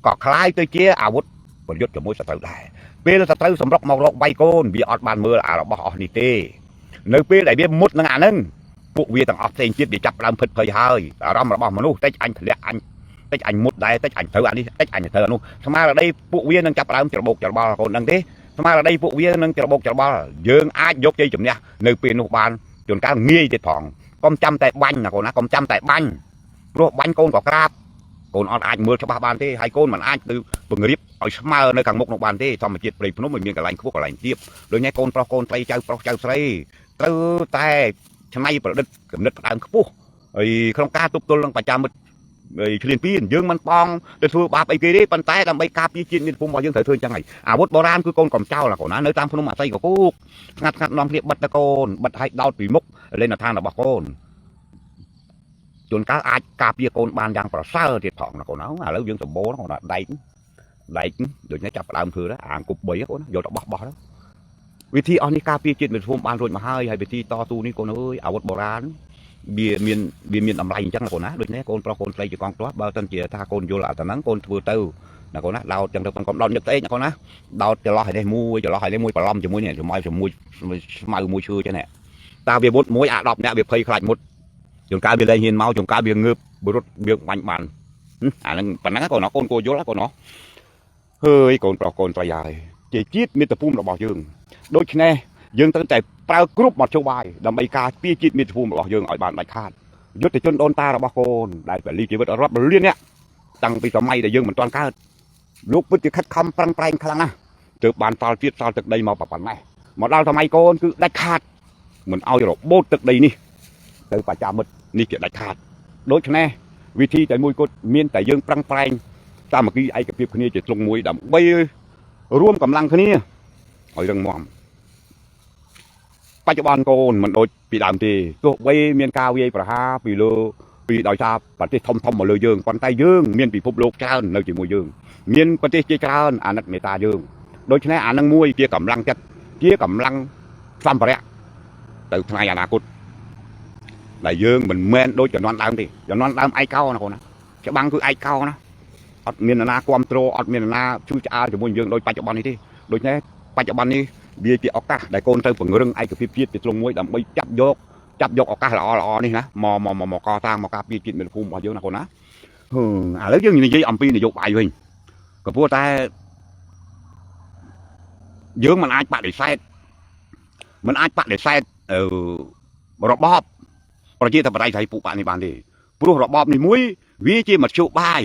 ក៏คล้ายទៅជាអាវុធប្រយុទ្ធជាមួយសត្រូវដែរពេលសត្រូវសម្រុកមករកវាយកូនវាអត់បានមើលអារបស់អស់នេះទេនៅពេលដែលវាមុតនឹងអាហ្នឹងពួកវាទាំងអស់ផ្សេងទៀតវាចាប់ដើមភិតភ័យហើយអារម្មណ៍របស់មនុស្សតិចអញធ្លាក់អញតិចអញមុតដែរតិចអញត្រូវអានេះតិចអញត្រូវអានោះស្មារតីពួកវានឹងចាប់ដើមច្របូកច្របល់កូនដឹងទេស្មារតីពួកវានឹងច្របូកច្របល់យើងអាចយកជ័យជំនះនៅពេលនោះបានជួនកាលងាយទៀតផងកុំចាំតែបាញ់ណាកូនណាកុំចាំតែបាញ់ព្រោះបាញ់កូនក៏ក្រាបកូនអត់អាចមើលច្បាស់បានទេហើយកូនមិនអាចទៅពង្រៀបឲ្យស្មើនៅខាងមុខនោះបានទេធម្មជាតិព្រៃភ្នំមិនមានកន្លែងខ្ពស់កន្លែងទាបដូចនេះកូនប្រុសកូនស្រីចៅប្រុសចៅស្រីត្រូវតែច្នៃប្រឌិតគំនិតផ្ដើមខ្ពស់ហើយក្នុងការទប់ទល់នឹងបច្ចាមិត្តឆ្លៀនពៀនយើងមិនបងទៅធ្វើបាបអីគេទេប៉ុន្តែដើម្បីការពារជាតិមាតុភូមិរបស់យើងត្រូវធ្វើអញ្ចឹងហើយអាវុធបុរាណគឺកូនកំចោលណាកូនណានៅតាមភ្នំអាស័យកគូកស្ងាត់នាំគ្នាបិទទៅកូនបិទឲ្យដោតពីមុខលេនដ្ឋានរបស់កូនជួនកាលអាចការពារកូនបានយ៉ាងប្រសើរទៀតផងណាកូនណាឥឡូវយើងសម្បូរណាកូនណាដែកដូចនេះចាប់ផ្ដើមធ្វើដែរអាងគប់3កូនយកទៅបោះទៅវិធីអស់នេះការពារជាតិមាតុភូមិបានរួចមកហើយវិធីតស៊ូនេះកូនអើយអាវុធបុរាណវាមានតម្លៃអញ្ចឹងណាកូនណាដូចនេះកូនប្រុសកូនស្រីជាកងទ័ពបើមិនជាថាកូនយល់អាហ្នឹងកូនធ្វើទៅណាកូនណាដោតចឹងទៅកុំដោតញឹកស្អែកណាកូនណាដោតច្រឡោះឲ្យនេះមួយច្រឡោះឲ្យនេះមួយបន្លំជាមួយនេះជាមួយស្មៅមួយឈើចឹងនេះតាវាមុតមួយអា10នាក់វាភ័យខ្លាចមុតជួនកាលវាលែងហ៊ានមកជួនកាលវាងើបរត់វាបាញ់បានអាហ្នឹងប៉ុណ្ណឹងកូនណាកូនគួរយល់ណាកូនណាហើយកូនប្រុសកូនស្រីហើយជាជាតិមាតុភូមិរបស់យើងដូច្នេះយើងត្រូវតែប្រើគ្រប់មធ្យោបាយដើម្បីការពារជាតិមាតុភូមិរបស់យើងឲ្យបានដាច់ខាតយុទ្ធជនដូនតារបស់កូនដែលពលីជីវិតរាប់លានអ្នកតាំងពីសម័យដែលយើងមិនទាន់កើតលោកពិតជាខិតខំប្រឹងប្រែងខ្លាំងណាស់ទើបបានសល់ជាតិសល់ទឹកដីមកប៉ុណ្ណេះមកដល់សម័យកូនគឺដាច់ខាតមិនឲ្យរបូតទឹកដីនេះទៅបច្ចាមិត្តនេះជាដាច់ខាតដូច្នេះវិធីតែមួយគត់មានតែយើងប្រឹងប្រែងសាមគ្គីឯកភាពគ្នាជាធ្លុងមួយដើម្បីរួមកម្លាំងគ្នា ឲ្យរឹងមាំបច្ចុប្បន្នកូនមិនដូចពីដើមទេទោះបីមានការវាយប្រហារពីលើពីដោយសារប្រទេសធំមកលើយើងប៉ុន្តែយើងមានពិភពលោកច្រើននៅជាមួយយើងមានប្រទេសជាច្រើនអាណិតមេត្តាយើងដូច្នេះអានឹងមួយជាកម្លាំងចិត្តជាកម្លាំងសម្ភារៈទៅថ្ងៃអនាគតដែលយើងមិនមែនដូចជំនាន់ដើមទេជំនាន់ដើមឯកោណាកូនណាច្បាំងគឺឯកោណាអត់មានណាគ្រប់គ្រងអត់មានណាជួយឆ្អាលជាមួយយើងដូចបច្ចុប្បន្ននេះទេដូច្នេះបច្ចុប្បន្ននេះវាជាឱកាសដែលកូនត្រូវពង្រឹងឯកភាពជាតិជាទ្រង់មួយដើម្បីចាប់យកឱកាសល្អនេះណាមកកសាងមកការពារជាតិមាតុភូមិរបស់យើងណាកូនណាឥឡូវយើងនិយាយអំពីនយោបាយវិញក៏ព្រោះតែយើងមិនអាចបដិសេធរបបប្រជាធិបតេយ្យស្រីពុបនេះបានទេព្រោះរបបនេះមួយវាជាមធ្យោបាយ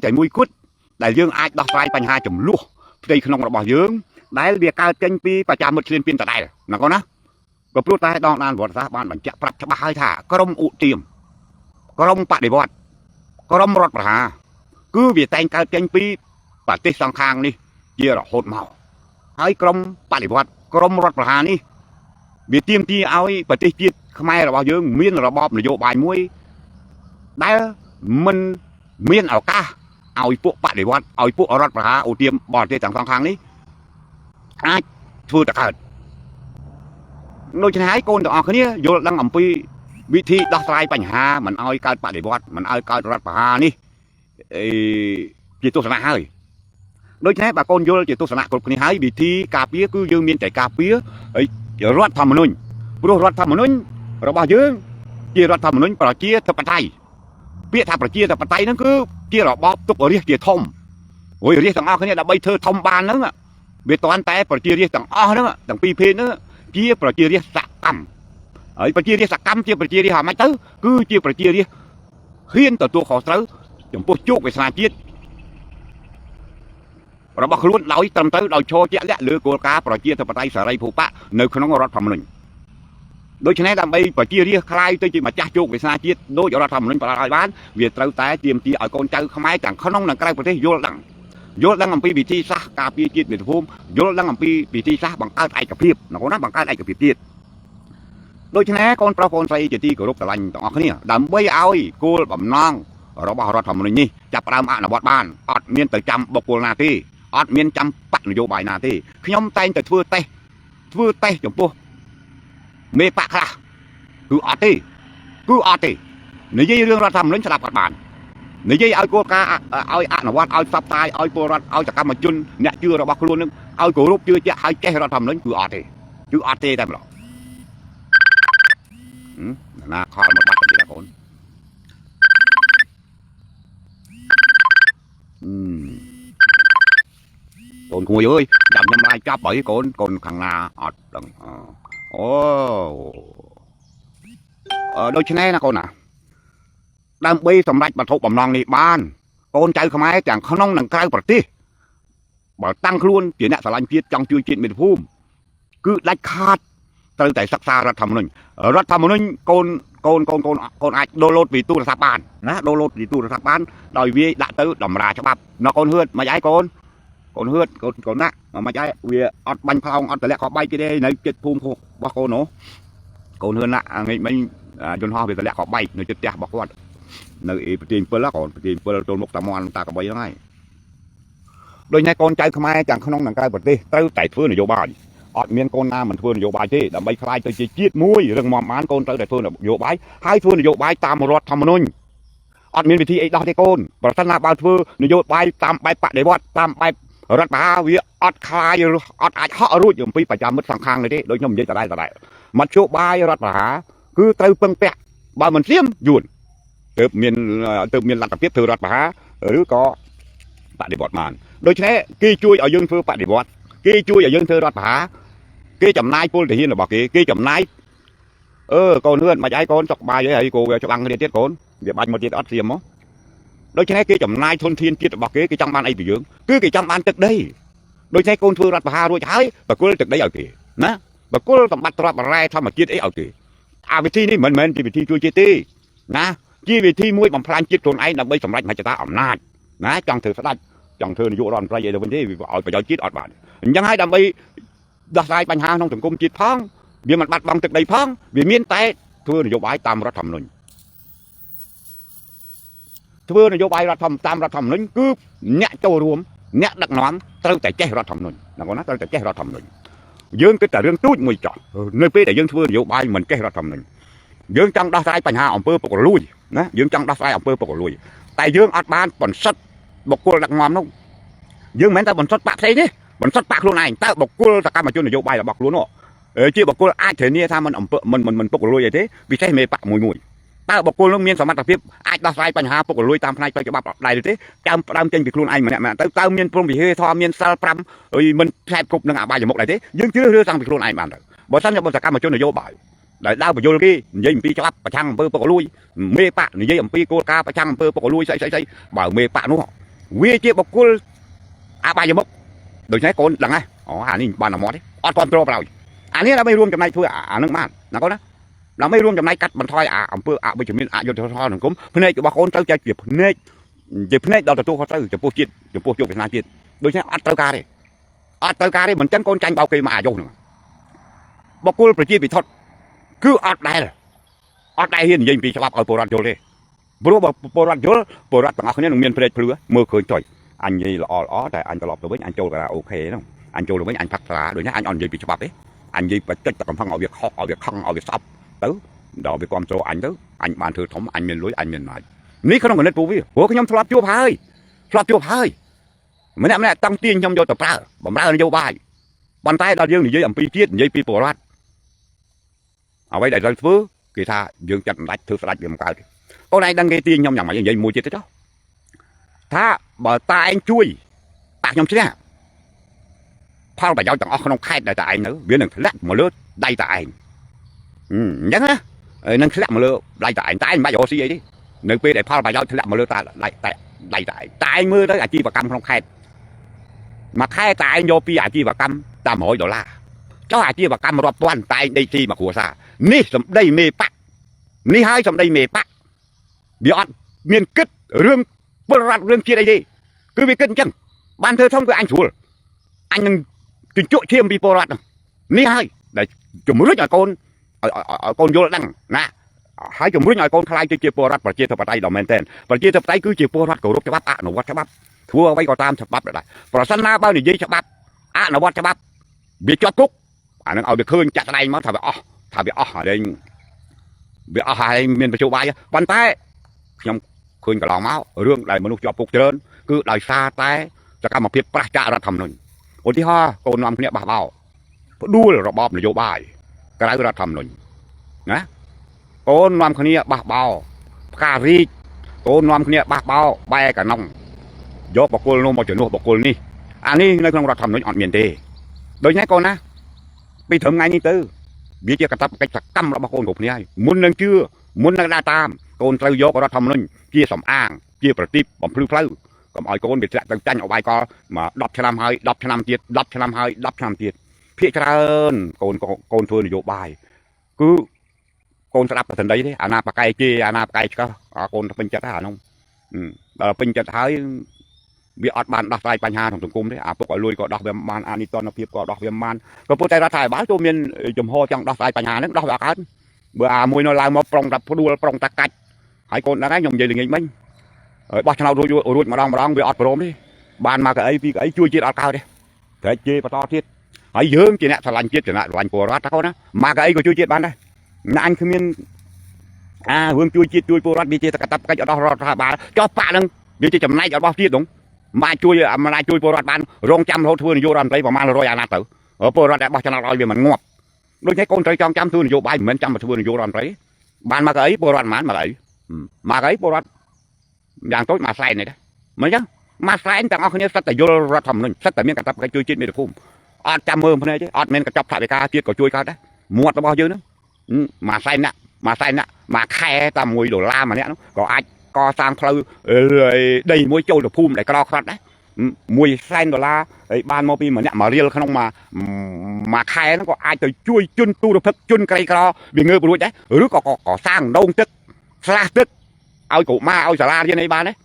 តែមួយគត់ដែលយើងអាចដោះស្រាយបញ្ហាចំនួនផ្ទៃក្នុងរបស់យើងដែលវាកើតចេញពីប្រជាមិត្តឆ្លៀនពៀនដដែលណាកូនណាក៏ព្រោះតែដងដានវត្តសាស្ត្របានបញ្ជាក់ប្រាប់ច្បាស់ហើយថាក្រមឧទាមក្រមបដិវត្តក្រមរដ្ឋប្រហារគឺវាតែងកើតចេញពីប្រទេសសងខាងនេះជារហូតមកហើយក្រមបដិវត្តក្រមរដ្ឋប្រហារនេះវាទាមទារឲ្យប្រទេសជាតិខ្មែររបស់យើងមានរបបនយោបាយមួយដែលមិនមានឱកាសឲ្យពួកបដិវត្តឲ្យពួករដ្ឋប្រហារឧទាមបរទេសទាំងសងខាងនេះអាចធ្វើទៅកើតដូច្នេះហើយកូនទាំងអស់គ្នាយល់ដឹងអំពីវិធីដោះស្រាយបញ្ហាមិនឲ្យកើតបដិវត្តមិនឲ្យកើតរដ្ឋប្រហារនេះជាទស្សនៈហើយដូច្នេះបើកូនយល់ជាទស្សនៈគ្រប់គ្នាហើយវិធីការពារគឺយើងមានតែការពារហើយរដ្ឋធម្មនុញ្ញព្រោះរដ្ឋធម្មនុញ្ញរបស់យើងជារដ្ឋធម្មនុញ្ញប្រជាធិបតេយ្យពាក្យថាប្រជាធិបតេយ្យហ្នឹងគឺជារបបទុករាជជាធំហើយរាជទាំងអស់គ្នាដើម្បីធ្វើធំបានហ្នឹងវាតាន់តែប្រជារាជទាំងអស់ហ្នឹងទាំងពីរភេទហ្នឹងជាប្រជារាជសកម្មហើយប្រជារាជសកម្មជាប្រជារាជហ្មងទៅគឺជាប្រជារាជហ៊ានទទួលខុសត្រូវចំពោះជោគវាសនាជាតិរបស់ខ្លួនដោយត្រឹមត្រូវដោយឈរជាក់លាក់លើគោលការណ៍ប្រជាធិបតេយ្យសេរីភូប៉ានៅក្នុងរដ្ឋធម្មនុញ្ញដូច្នេះដើម្បីប្រជារាស្ត្រខ្លាយទៅជាម្ចាស់ជោគវាសនាជាតិដោយរដ្ឋធម្មនុញ្ញផ្ដល់ឲ្យបានវាត្រូវតែទាមទារឲ្យកូនចៅខ្មែរទាំងក្នុងនិងក្រៅប្រទេសយល់ដឹងអំពីវិធីសាស្ត្រការពារជាតិមាតុភូមិយល់ដឹងអំពីវិធីសាស្ត្របង្កើតឯកភាពណាកូនណាបង្កើតឯកភាពជាតិដូច្នេះកូនប្រុសកូនស្រីជាទីគោរពស្រឡាញ់ទាំងអស់គ្នាដើម្បីឲ្យគោលបំណងរបស់រដ្ឋធម្មនុញ្ញនេះចាប់ផ្ដើមអនុវត្តបានអត់មានទៅចាំបុគ្គលណាទេអត់មានចាំបកនយោបាយណាទេខ្ញុំតែងតែធ្វើតេស្តចំពោះមេបកខ្លះគឺអត់ទេនិយាយរឿងរដ្ឋធម្មនុញ្ញស្ដាប់គាត់បាននិយាយឲ្យគោលការណ៍ឲ្យអនុវត្តឲ្យផ្សព្វផ្សាយឲ្យពលរដ្ឋឲ្យសកម្មជនអ្នកជឿរបស់ខ្លួននឹងឲ្យគោរពជឿជាក់ឲ្យចេះរដ្ឋធម្មនុញ្ញគឺអត់ទេតែម្ដងណាខលមកបាត់ទៅទៀតបងប្អូនកូនគួយអើយចាំខ្ញុំឡាយចាប់ហើយកូនខាងណាអត់ដឹងអូដូច្នេះណាកូនណាដើម្បីសម្រេចវត្ថុបំណងនេះបានកូនចៅខ្មែរទាំងក្នុងនិងក្រៅប្រទេសបើតាំងខ្លួនជាអ្នកស្រឡាញ់ជាតិចង់ជួយជាតិមាតុភូមិគឺដាច់ខាតត្រូវតែសិក្សារដ្ឋធម្មនុញ្ញកូនអាចដូរឡូតពីទូរស័ព្ទបានណាដូរឡូតពីទូរស័ព្ទបានដោយវាដាក់ទៅតម្រាច្បាប់ណកូនហឿតមិនអីកូនហឿតកូនណាមិនអីវាអត់បាញ់ផ្លោងអត់តម្លាក់ខោបែកទេនៅចិត្តភូមិរបស់កូននោះកូនហឿនណាថ្ងៃមិញយន្តហោះវាតម្លាក់ខោបែកនៅចិត្តផ្ទះរបស់គាត់នៅប្រទេស7កូនប្រទេស7ចូលមុខតាមាន់តាកបីហ្នឹងហើយដូចនេះកូនចៅខ្មែរទាំងក្នុងនិងក្រៅប្រទេសត្រូវតែធ្វើនយោបាយអត់មានកូនណាមិនធ្វើនយោបាយទេដើម្បីខ្លាយទៅជាជាតិមួយរឹងមាំបានកូនត្រូវតែធ្វើនយោបាយហើយធ្វើនយោបាយតាមរដ្ឋធម្មនុញ្ញអត់មានវិធីអីដោះទេកូនប្រសិនណាបើធ្វើនយោបាយតាមបែបបដិវត្តតាមបែបរដ្ឋបហាវាអត់ខ្លាយអត់អាចហក់រួចអំពីប្រជាមិត្តសងខាងនេះទេដូចខ្ញុំនិយាយដដែលមធ្យោបាយរដ្ឋបហាគឺត្រូវពឹងពាក់បើមិនស្រៀមយួនទើបមានលទ្ធភាពធ្វើរដ្ឋបហាឬក៏បដិវត្តបានដូច្នេះគេជួយឲ្យយើងធ្វើបដិវត្តគេជួយឲ្យយើងធ្វើរដ្ឋបហាគេចំណាយពលទាហានរបស់គេចំណាយកូនហឿនមិនអីកូនសុខបាយហើយគោវាច្បាំងគ្នាទៀតកូនវាបាច់មកទៀតអត់ស្រៀមមកដូច្នេះគេចំណាយធនធានជាតិរបស់គេចង់បានអីពីយើងគឺគេចង់បានទឹកដីដូច្នេះកូនធ្វើរដ្ឋបហារួចហើយបកគលទឹកដីឲ្យគេណាបកគលសម្បត្តិទ្រព្យរ៉ែធម្មជាតិអីឲ្យគេអាវិធីនេះមិនមែនជាវិធីជួយជាតិទេណាជាវិធីមួយបំផ្លាញជាតិខ្លួនឯងដើម្បីសម្រេចមហិច្ឆតាអំណាចណាចង់ធ្វើស្ដេចចង់ធ្វើនាយករដ្ឋមន្ត្រីអីទៅវិញទេវាឲ្យប្រយោជន៍ជាតិអត់បាន ยังให้ดำไปดักไล่ปัญหาtrongสังคมจิตพ้องเบียมันบัดบังตึกใดพ้องเบียมีนแต่เพื่อนโยบายตามรัฐธรรมนูญเพื่อนโยบายรัฐธรรมตามรัฐธรรมนูญคือเนี่ยโจรวมเนี่ยดักน้อมตั้งแต่แก้รัฐธรรมนูญนะคนนั้นตั้งแต่แก้รัฐธรรมนูญdương cáiแต่เรื่องตู้มวยจ่อnơi peแต่dươngเพื่อนโยบายเหมือนแก้รัฐธรรมนูญdươngจังดักไล่ปัญหาอำเภอปกลุยนะdươngจังดักไล่อำเภอปกลุยแต่dươngอัดบ้านผลสัตบกกลดักน้อมนู้dươngแม้แต่ผลสัตปากใช่ดิผลสัตปากluôn nàyแต่บกกลตะการมาจุนโยบายlàบกluôn nó chỉ bọc cô ai thế nia tham mình bọc lùi vậy thế vì thế mê bạc mùi ta bọc cô nó miên sắm mặt tập tiếp ai ta saiปัญหาbọc lùi tam nàyไปจะบับได้เลยthế tam trên việc luôn anh mà tao miên prom bị hơi tho miên sal pram mình sai cục năng bài giờ một này thế nhưng chưa đưa sang việc luôn anh mà bỏ sẵn cho bọn các mà cho nó vô bài đại đau bị vô kia dây pi cho bắp chăng bọc lùi mê bạc dây pi cô ca chăng bọc lùi say bảo mê bạc nó vi chỉ bọc cô bài giờ một đừng thấy con đằng nàyนี่บ้านหมอđấyออนโตรเราอันนี้เราไม่รวมจำนายทั่วนึกมากนะก็นะเราไม่รวมจำนายกัดบันทอยอำเภอไปจุดนี้ยศทอหนึ่งคุ้มเพื่อนจะบอกคนเจ้าใจเจ็บเพื่อนเราจะตัวเขาเจ้าจะพวกจิตจะพวกโยกเป็นนายจิตโดยเฉพาะอัตตกาเหมือนจันโกนจันเบาเกยมาโยนบอกกูประจิตไปทอดคืออัตได้เห็นยิงปีฉบับเอาโบราณโยเลยบรูบอกโบราณโยโบราณต่างคนนี้หนุ่มเมียนเพลย์เพลือเมื่อเคยจ่อยอันยี่อ๋อแต่อันตลอดตัวอันโจก็โอเคน้องอันโจตัวอันพักษาโดยเฉพาะอันอ่อนยิงปีฉบับเอ๊anh gì phải tích tập phong ở việc học ở việc không ở việc sắp tới đó việc quan trọng anh tới anh bàn thừa thống anh miền lối anh miền này ní không có nên phụ với của cái nhóm flop chua hai mấy năm nay tăng tiền trong vô tập ra bấm ra vô bài bàn tay đào dương thì dây ẩm pi tiết dây pi bồ loát ở đây đại giới phứ kỳ tha dương chặt đánh thứ đánh điểm cao con này đang gây tiền trong nhà máy dây mua chết đó tha bờ tay anh chui tạc trong xeพอไปย้อนจากออกขนมไข่ได้แต่อันnữa biến thành lát mà lướt đây tại anh nhớ á nâng lát mà lướt đây tại anh tại anh bao giờ xí vậy đi nơi pe để phaoไปย้อนlát mà lướt ta đây tại mưa tới chi và cam không khai mà khai tại anh vô pi chi và cam ta mỗi đô la cho chi và cam rọp toàn tại đây chi mà của sa ní sầm đây mê bạc ní hai sầm đây mê bạcย้อนmiền kíchเรื่องchia đây đi cứ bị kinh chân ban thơ thông với anh chủ anhจุดจุดเทียมปีโปรรัตนี่ให้แต่จุ่มรุ่งหน่อยคนโยนดังนะให้จุ่มรุ่งหน่อยคนคลายจะเจียโปรรัตประเทศไทยดอกเมนเทนประเทศไทยคือเจียโปรรัตกับรบฉบับหนูวัดฉบับทั่วไว้ก็ตามฉบับอะไรเพราะสันนาบ้านนี่ยี่ฉบับหนูวัดฉบับบีจอดกุ๊กอันนั้นเอาไปคืนจัดอะไรมาทำไปอะไรไปอะไรเมียนประจุใบวันแต่ยังคืนกับหลองเมาเรื่องอะไรมนุษย์จอบกุ๊กเจริญคือได้ซาแต่จะกำมาเพียบประจารัฐธรรมนูญคนที่ห้าโกนนำคนนี้บ้าเบาดูระบอบนโยบายกระไรรัฐธรรมนูญนะโกนนำคนนี้บ้าเบาการีโกนนำคนนี้บ้าเบาใบกับน้องยกบอกโกนลงมาจนนู้บอกโกนนี่อันนี้ในของรัฐธรรมนูญอ่อนเมียนเตโดยนี้โกนนะไปถึงไงนี่ตื้อวิจิตรกระทับกระจักกั้มระบอบโกนกบนี้มุนนั่งเชื่อมุนนั่งได้ตามโกนเตยยกรัฐธรรมนูญเกี่ยสำอ้างเกี่ยประติบบ่มพลื้อก็เอาโกนไปจัดจังเอาไว้ก็มาดับชนามให้ดับชนามเตียดดับชนามให้ดับชนามเตียดพี่เจริญโกนเพื่อนโยบายคือโกนสลับกันได้ที่อาณาปากไก่เจอาณาปากไก่ก็โกนเป็นจัดหาน้องเป็นจัดหาวิอัดบานดับไฟปัญหาของสังคมที่พวกลุยก็ดับเบียมมันอานิตอนเพียบก็ดับเบียมมันก็พูดใจรัฐไทยบ้านตัวเมียนจมโฮจังดับไฟปัญหานั้นดับอาการเบื่อมวยนลายมาปรองดับดูปรองตะกัดให้โกนอะไรยมเยลิงไงมั้งบ้านเรารูดมาดองไปอดโปรมดิบ้านมากับไอ้ช่วยจีดเอาเก้าดิแต่จีปตอทิศไอ้ยืมจีเนี่ยสลันจีดจีเนี่ยสลันโปรรัฐเขานะมากับไอ้ก็ช่วยจีดบ้านได้นั่นคือมีเรื่องช่วยจีดช่วยโปรรัฐมีจีตะกัดก็จะรอรัฐบาลเจ้าป่านึงมีจีจำนายจะบอกจีดหลงมาช่วยโปรรัฐบ้านโรงจำเขาทั่วนิยมรันไปประมาณ100 อาณาตัวโปรรัฐแต่บ้านจะเราเวียมันงบโดยใช้คนใจจองจำทั่วนิยมใบเหมือนจำมาทั่วนิยมรันไปบ้านมากับไอ้โปรรัฐมันมากับไอ้โปรรัฐอย่างต้นมาใส่เนี่ยนะเหมือนยังมาใส่แต่เอาคนนี้สัตย์โยรัฐธรรมนูญสัตย์เมียนกระตับกระจุยจิตไม่ได้คุ้มอดจำมือคนนี้ใช่อดเมียนกระจับถ่ายไปกาเจี๊ยบกระจุยกันได้หมวดระบอบเยอะนะมาใส่น่ะมาแค่ตามมวยโดล่ามาเนี่ยก็อาจก่อสร้างเพลิงได้มวยโจดพุ่มได้กระดอกครัดได้มวยใส่โดล่าบ้านมอปีเหมือนเนี่ยมาเรียลขนมมาแค่นั้นก็อาจจะช่วยจุนตูระพึกจุนไกลกรอเบี่ยงเงยไปด้วยได้หรือก็ก่อสร้างโดนตึกสลาตึกเอากูมาเอาสาราที่ในบ้านเนี่ย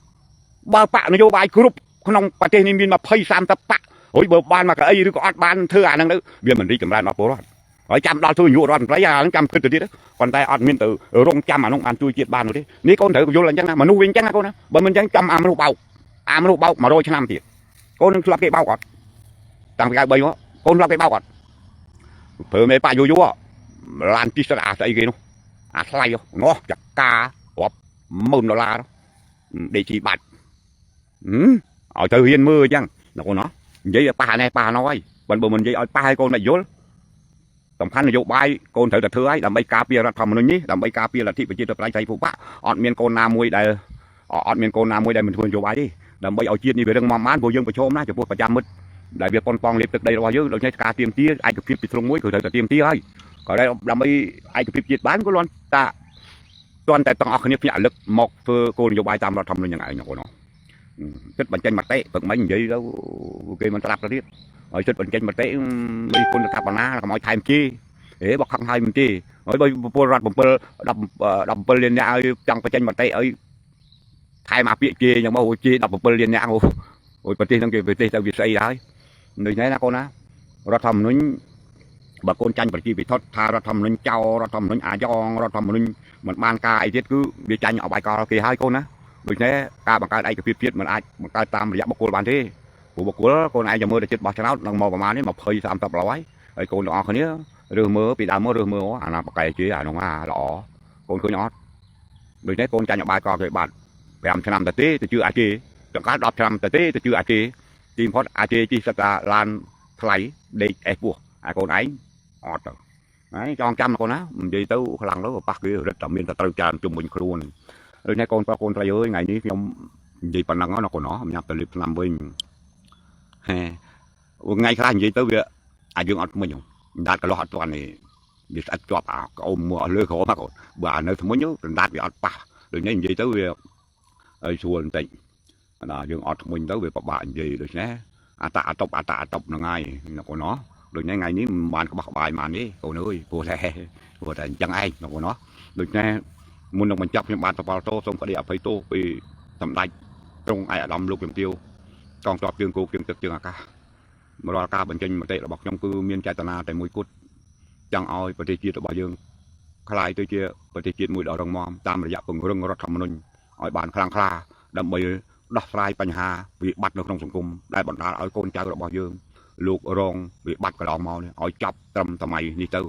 บ้าปะนโยบายกรุ๊ปขนมประเทศนี้มีมาเพย์ซ้ำตะปะ ôi bờ ban mà cái ấy có ban thưa năng nữa viên mình đi chậm lại nó bố rồi ở chăm đo thôi nhụ rồi lấy ra nó chăm cứ từ đi đó còn tay ăn miên từ ở rong chăm mà nó ăn chui chiết ban rồi đấy ní con thử vô lần chắc mà nuôi viên chắc con đó bởi mình chắc chăm ăn nó bao mà đôi cho năm tiền con nó lắp cái bao quạt tăng cái bay đó con lắp cái bao quạt thử mấy ba vô lan tí sợi cái gì nó thay nó chặt ca hoặc môn $1 đó để chỉ bạch ở trời hiên mưa chăng là con nó vậy bà này bà nói bên bờ mình vậy ở ba hai con này vô tầm khăn là vô bay con thử là thứ ấy làm bay cà phê ra thầm nó nhí làm bay cà phê là thị phải chia được lại thầy phụ bác ọt miền con nam mui đây ọt miền con nam mui đây mình thường vô bay đi làm bay ở chiên như vậy đang mắm mán vô dương phải chôm đó cho buộc phải chăm mất đại việc con phong liệp từ đây qua dưới đâu cà tiêm tía ai cứ phép bị thùng muối cứ thử tiêm tía ấy còn đây làm bay ai cứ phép chiết bán có luôn ta toàn tại tầng ở khía phía lực một cô vô bay tam ra thầm nó như này nhỏ của nó chất bánh chanh mặt tệ phần mấy vậy đâu cái mình tập ra tiếp ở chất bánh chanh mặt tệ mấy con tập vào ná là mọi thay chi để bọc khăn hai mình chi ở bây bơ rạt đập bơ lên nhà trong bánh chanh mặt tệ ấy thay mà bị chi nhưng mà hồi chi đập bơ lên nhà hồi bữa tiên thằng kia về tây tao việt xây đấy người này là con á ra thầm nó bà con chanh bật chi bị thoát tha ra thầm nó trao ra thầm nó giòn ra thầm nó mình ban ca ai tiết cứ bị chanh ở bài cò kia hai con á bởi thế ca bằng ca đây cái phiết mình ai bằng ca tam là bọc cô bàn thế của bọc cô con ai giờ mơ để chết bao cháu đang mò vào má đấy mà phơi tam tập lói ấy con nhỏ cái nữa rửa mơ bị đào mơ rửa mơ là bọc cây chứ nó lọ con cứ nhỏ bởi thế con trai nhỏ bài cò cái bạn làm cho năm tờ tê từ chưa ai chê chẳng cá đọc cho năm tờ tê từ chưa ai chê tìm phát ai chê chi là lan thay đây ép buộc ai con ấy ọt đấy cho trăm con á gì tới lần đó bắt kia rất trọng miên ta trao tràn chung mình luôn rồi nay con trai ơi ngàyนี้ខ្ញុំនិយាយប៉ុណ្ណឹងnó còn nó nhập từ liệp làm bên ngày khácនិយាយទៅវាអាយើងអត់មិញដាច់កន្លោះអត់ទាន់នេះវាស្អិតជាប់អាក្អមមកលើក្រមកបើនៅថ្មិញដាច់វាអត់ប៉ះដូចនេះនិយាយទៅវាឲ្យស្រួលបន្តិចណាយើងអត់ថ្មិញទៅវាពិបាកនិយាយដូច្នេះអាតាតប់ហ្នឹងហើយnó còn nóដូចនេះថ្ងៃនេះមិនបានក្បោះក្បាយបានទេកូនអើយព្រោះតែអញ្ចឹងឯងnó còn nóដូចនេះមុននឹងបញ្ចប់ខ្ញុំបានប្រប៉ាល់តោសូមក្តីអភ័យទោសពីសម្ដេចទ្រង់ឯកឧត្តមលោកជំទាវកងទ័ពជើងគោកជើងទឹកជើងអាកាសរាល់ការបញ្ចេញមតិរបស់ខ្ញុំគឺមានចេតនាតែមួយគត់ចង់ឲ្យប្រទេសជាតិរបស់យើងคล้ายទៅជាប្រទេសជាតិមួយដ៏រឹងមាំតាមរយៈពង្រឹងរដ្ឋធម្មនុញ្ញឲ្យបានខ្លាំងក្លាដើម្បីដោះស្រាយបញ្ហាវិបត្តិនៅក្នុងសង្គមដែលបណ្ដាលឲ្យកូនចៅរបស់យើងលោករងវិបត្តិកន្លងមកនេះឲ្យចាប់ត្រឹមសម័យនេះទៅ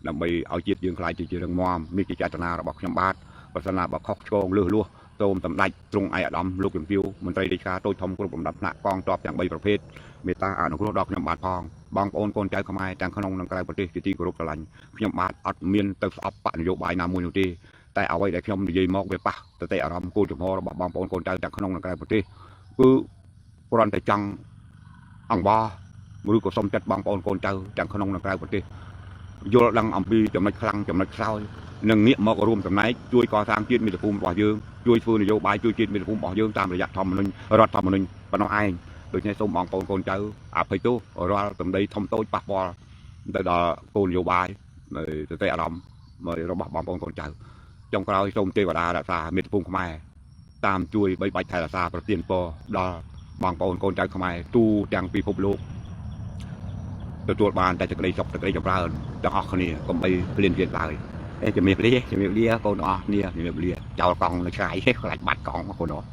ដើម្បីឲ្យជាតិយើងខ្លាយទៅជារឹងមាំនេះជាចេតនារបស់ខ្ញុំបាទបើសិនណាបើខុសឆ្គងលឺលួសសូមសម្ដេចទ្រង់ឯកឧត្តមលោកជំទាវមន្ត្រីរាជការតូចធំគ្រប់លំដាប់ថ្នាក់កងទ័ពទាំង3ប្រភេទមេត្តាអនុគ្រោះដល់ខ្ញុំបាទផងបងប្អូនកូនចៅខ្មែរទាំងក្នុងនិងក្រៅប្រទេសជាទីគោរពស្រឡាញ់ខ្ញុំបាទអត់មានទៅស្អប់បកនយោបាយណាមួយនោះទេតែអ្វីដែលខ្ញុំនិយាយមកវាប៉ះទៅតែអារម្មណ៍គោលចំហរបស់បងប្អូនកូនចៅទាំងក្នុងនិងក្រៅប្រទេសគឺគ្រាន់តែចង់អង្វរឬក៏សុំចិត្តបងប្អូនកូនចៅទាំងក្នុងនិងក្រៅប្រទេសយល់ដឹងអំពីចំណុចខ្លាំងចំណុចខ្សោយនិងងាកមករួមចំណែកជួយកសាងជាតិមាតុភូមិរបស់យើងជួយធ្វើនយោបាយជួយជាតិមាតុភូមិរបស់យើងតាមរយៈធម្មនុញ្ញរដ្ឋធម្មនុញ្ញប៉ុណ្ណោះឯងដូច្នេះសូមបងប្អូនកូនចៅអភ័យទោសរាល់សម្ដីធំតូចប៉ះពាល់ទៅដល់គោលនយោបាយទៅតែអារម្មណ៍របស់បងប្អូនកូនចៅចុងក្រោយសូមទេវតារក្សាមាតុភូមិខ្មែរតាមជួយបីបាច់ថែរក្សាប្រទានពរដល់បងប្អូនកូនចៅខ្មែរទូទាំងពិភពលោកទទួលបានតែសេចក្តីសុខសេចក្តីចម្រើនទាំងអស់គ្នាកុំបីភ្លានទៀតឡើយជំរាបលាកូនអស់គ្នាជំរាបលាចោលកង់នៅឆ្ងាយខ្លាចបាត់កង់មកកូនអស់